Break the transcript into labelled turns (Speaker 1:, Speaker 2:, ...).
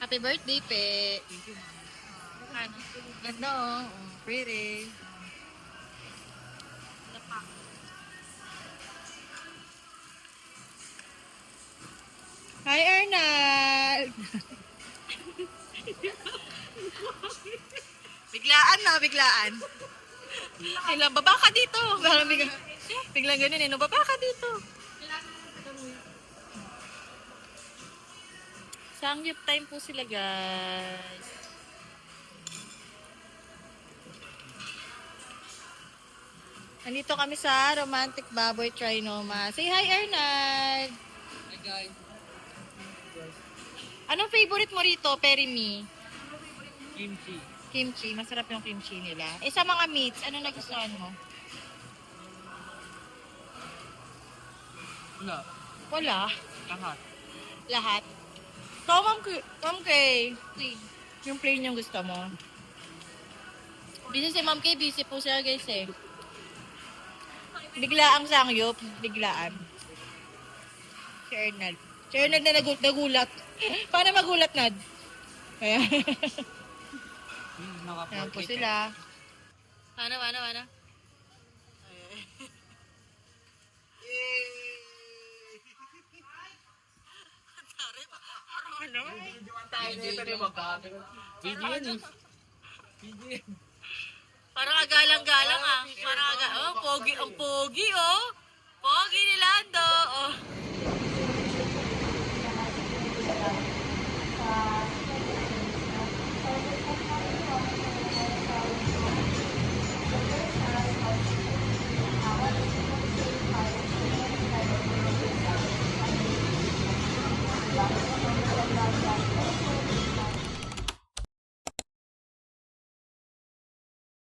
Speaker 1: Happy birthday, Pe.
Speaker 2: Thank you, ma'am.
Speaker 1: Ano? Ganda, oh. Pretty. Hi, Arnold! Biglaan na, biglaan. Biglang, baba ka dito. Parang biglang ganun eh. No, baba ka dito. Sangyup time po sila, guys. Nandito kami sa Romantic Baboy Trinoma. Say hi, Arnold!
Speaker 2: Hi, guys.
Speaker 1: Anong favorite mo rito, Perimi?
Speaker 2: Kimchi.
Speaker 1: Kimchi. Masarap yung kimchi nila. Eh, sa mga meats, ano nagustuhan mo?
Speaker 2: Wala.
Speaker 1: Wala.
Speaker 2: Lahat.
Speaker 1: Lahat. So, Ma'am Kay, yung plain yung gusto mo. Busy si Ma'am Kay, busy po siya guys eh. Biglaang sangyup, biglaan. Si Arnold. Si Arnold na nagulat. Paano magulat, Nad? Kaya, yan po sila. Ano?
Speaker 2: Video yan eh. Video yan.
Speaker 1: Parang agalang-galang ah. Parang ang pogi, oh. Pogi ni Lando, oh.